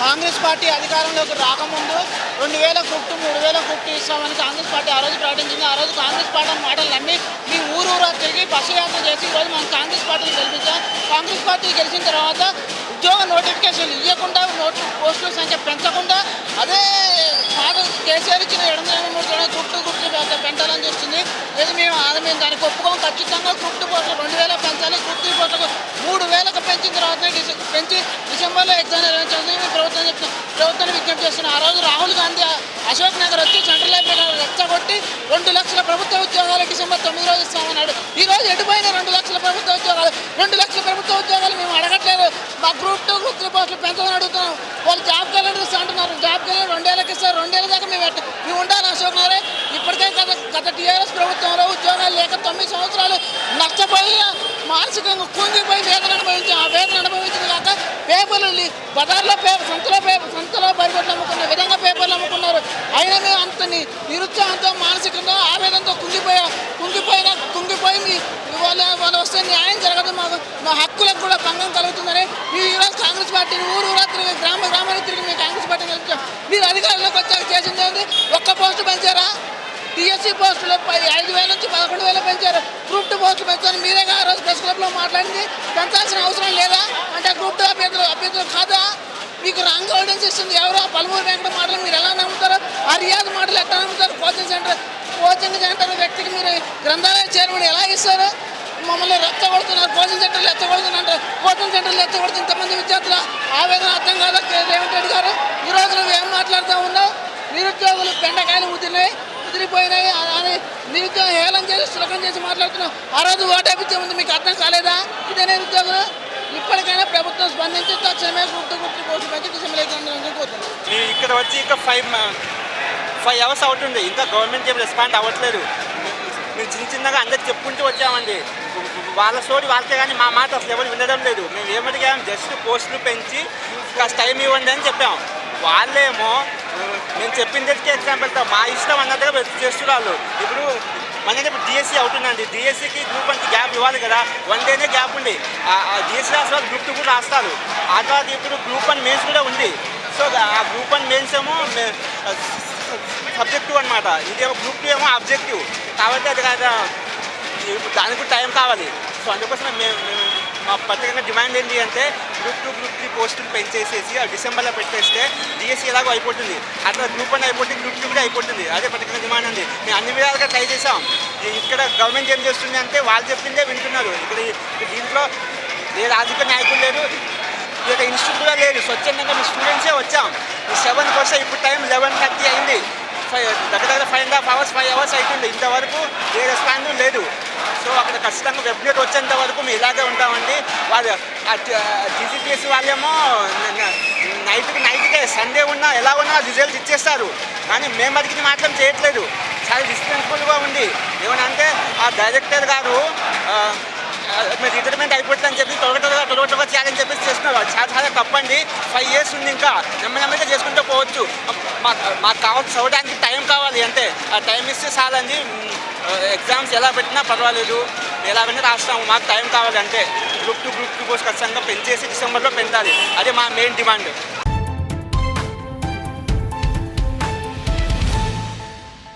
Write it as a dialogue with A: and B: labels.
A: Congress party అధికారంలోకి రాకముందు 2000 group 2 3000 group 2 ఇస్తామని కాంగ్రెస్ పార్టీ ఆ రోజు ప్రకటించింది. ఆ రోజు కాంగ్రెస్ పార్టీ మాటలు నమ్మి మీ ఊరూరా తిరిగి బస్సు యాత్ర చేసి ఈరోజు మనం కాంగ్రెస్ పార్టీని గెలిపించాం. కాంగ్రెస్ పార్టీ గెలిచిన తర్వాత ఉద్యోగ నోటిఫికేషన్ ఇవ్వకుండా పోస్టుల సంఖ్య పెంచకుండా అదే మాట కేసీఆర్ ఇచ్చిన 703 గ్రూప్ 2 పెంచాలని చూస్తుంది. లేదు మేము దానికి ఒప్పుకోం. ఖచ్చితంగా గ్రూప్ 2 పోస్టులు 2000 పెంచాలి. గ్రూప్ 3 పోస్టులకు 3000 పెంచిన తర్వాత పెంచి డిసెంబర్లో ఎగ్జామ్ నిర్వహించాలని ప్రభుత్వాన్ని విజ్ఞప్తి చేస్తున్నాం. ఆ రోజు రాహుల్ గాంధీ అశోక్ నగర్ వచ్చి సెంట్రల్ లైబ్రరీ రెచ్చగొట్టి 2 లక్షల ప్రభుత్వ ఉద్యోగాలు డిసెంబర్ 9 రోజు ఇస్తామన్నాడు. ఈ రోజు ఎటుపోయిన 2 లక్షల ప్రభుత్వ ఉద్యోగాలు 2 లక్షల ప్రభుత్వ ఉద్యోగాలు మేము అడగట్లేదు. మా గ్రూప్ 2 గ్రూప్ 3 పోస్టులు పెంచమని అడుగుతున్నాం. వాళ్ళు జాబ్ క్యాలెండర్ ఇస్తా అంటున్నారు. జాబ్ క్యాలెండర్ 2 ఏళ్ళకి ఇస్తారు. 2 ఏళ్ళ దాకా మేము ఉండాలి అశోక్ నగరే. ఇప్పటికే గత టీఆర్ఎస్ ప్రభుత్వంలో ఉద్యోగాలు లేక 9 సంవత్సరాలు నష్టపోయి మానసికంగా కుంగిపోయి వేదన అనుభవించాం. ఆ వేదన అనుభవించిన కాక పేపర్లు బజార్లో సంతలో బరిగొట్లు అమ్ముకున్న విధంగా పేపర్లు అమ్ముకున్నారు. అయినా మేము అంత నిరుత్సాహంతో మానసికంగా ఆవేదనతో కుంగిపోయి వాళ్ళు వస్తే న్యాయం జరగదు. మా హక్కులకు కూడా భంగం కలుగుతుందని ఈరోజు కాంగ్రెస్ పార్టీని ఊరూరా తిరిగి గ్రామానికి తిరిగి మీ కాంగ్రెస్ పార్టీని గెలిపించాం. మీరు అధికారంలోకి వచ్చాక చేసింది ఏంటి? ఒక్క పోస్టు పెంచారా? టీఎస్సీ పోస్టులు 5,000 నుంచి 11,000 పెంచారు. గ్రూప్ 2 పోస్టులు పెంచారు. మీరేగా ఆ రోజు ప్రెస్ క్లబ్లో మాట్లాడింది. పెంచాల్సిన అవసరం లేదా? అంటే గ్రూప్ 2 అభ్యర్థులు కాదా? మీకు రాంగ్ గైడెన్స్ ఇస్తుంది ఎవరో? పలువురు వెంకట మాటలు మీరు ఎలా నమ్ముతారు? ఆ రియాజ్ మాటలు ఎట్లా నమ్ముతారు? కోచింగ్ సెంటర్ వ్యక్తికి మీరు గ్రంథాలయ చైర్మన్ ఎలా ఇస్తారు? మమ్మల్ని రెచ్చగొడుతున్నారు. కోచింగ్ సెంటర్లు రెచ్చగొడుతున్నారు. కోచింగ్ సెంటర్లు రెచ్చగొడుతున్న ఇంతమంది విద్యార్థుల ఆవేదన అర్థం కాదా రేవంత్ రెడ్డి గారు? ఈరోజు నువ్వు ఏం మాట్లాడుతూ ఉన్నావు? నిరుద్యోగులు బెండకాయలు ముదిరిపోయినాయి అని నిరుద్యోగం హేళన చేసి సులకం చేసి మాట్లాడుతున్నావు. ఆ రోజు ఓటేపించే ముందు మీకు అర్థం కాలేదా? ఇదే నిరుద్యోగులు. ఇప్పటికైనా ప్రభుత్వం స్పందించి తక్షణమే గ్రూప్ 2 పోస్టులు పెంచి డిసెంబర్ పోతుంది.
B: ఇక్కడ వచ్చి ఇంకా 5 అవర్స్ అవుతుంది. ఇంకా గవర్నమెంట్ ఏం రెస్పాండ్ అవ్వట్లేదు. మేము చిన్నగా అందరికి చెప్పుకుంటూ వచ్చామండి. వాళ్ళ స్టోరీ వాళ్ళకే కానీ మా మాట అసలు ఎవరు వినడం లేదు. మేము ఏమడిగాం, జస్ట్ పోస్టులు పెంచి కాస్త టైం ఇవ్వండి అని చెప్పాం. వాళ్ళేమో మేము చెప్పిన ఎగ్జాంపుల్ మా ఇష్టం అన్నట్టుగా చేస్తున్నారు. ఇప్పుడు మనకి డిఎస్సీ అవుతుందండి. డిఎస్సీకి గ్రూప్ 1కి గ్యాప్ ఇవ్వాలి కదా. 1 డేనే గ్యాప్ ఉంది. డిఎస్సీ రాసిన వాళ్ళు గ్రూప్ 2 కూడా రాస్తారు. ఆ తర్వాత ఇప్పుడు గ్రూప్ 1 మెయిన్స్ కూడా ఉంది. సో ఆ గ్రూప్ 1 మెయిన్స్ ఏమో సబ్జెక్టివ్ అనమాట. ఇదేమో గ్రూప్ 2 ఏమో ఆబ్జెక్టివ్. కాబట్టి అది దానికి కూడా టైం కావాలి. సో అందుకోసం మా ప్రత్యేకంగా డిమాండ్ ఏంటి అంటే గ్రూప్ 2 గ్రూప్ 3 పోస్టులు పెంచేసేసి డిసెంబర్లో పెట్టేస్తే డిఎస్సీ ఎలాగో అయిపోతుంది. అట్లా గ్రూప్ 1 అయిపోతుంది, గ్రూప్ 2 కూడా అయిపోతుంది. అదే ప్రత్యేకంగా డిమాండ్ అండి. మేము అన్ని విధాలుగా ట్రై చేసాం. ఇక్కడ గవర్నమెంట్ ఏం చేస్తుంది అంటే వాళ్ళు చెప్పిందే వింటున్నారు. ఇక్కడ దీంట్లో ఏ రాజకీయ నాయకులు లేరు, ఇక్కడ ఇన్స్టిట్యూట్ కూడా లేదు. స్వచ్ఛందంగా మీ స్టూడెంట్సే వచ్చాం. 7కి వస్తే ఇప్పుడు టైం 11:30 అయింది. దగ్గర 5 అవర్స్ అవుతుంది. ఇంతవరకు ఏ రెస్పాండ్ లేదు. సో అక్కడ ఖచ్చితంగా వెబ్నెట్ వచ్చేంత వరకు మేము ఇలాగే ఉంటామండి. వాళ్ళు టీసీపీఎస్ వాళ్ళేమో నైట్కే సండే ఉన్నా ఎలా ఉన్నా రిజల్ట్ ఇచ్చేస్తారు. కానీ మేము అడిగింది మాత్రం చేయట్లేదు. చాలా డిస్టెన్స్ఫుల్గా ఉంది. ఏమనంటే ఆ డైరెక్టర్ గారు మీరు రిటైర్మెంట్ అయిపోతుందని చెప్పి త్వరగా చేయాలని చెప్పేసి చేస్తున్నారు. చాలా తప్పండి. 5 years ఉంది. ఇంకా నెమ్మదిగా చేసుకుంటూ పోవచ్చు. మాకు కావాలి చదవడానికి టైం కావాలి. అంటే ఆ టైం ఇస్తే చాలండి. ఎగ్జామ్స్ ఎలా పెట్టినా పర్వాలేదు, ఎలాగైనా రాస్తాము. మాకు టైం కావాలి. అంటే గ్రూప్ 2 పోస్ట్ ఖచ్చితంగా పెంచేసి డిసెంబర్లో పెంచాలి. అదే మా మెయిన్ డిమాండ్.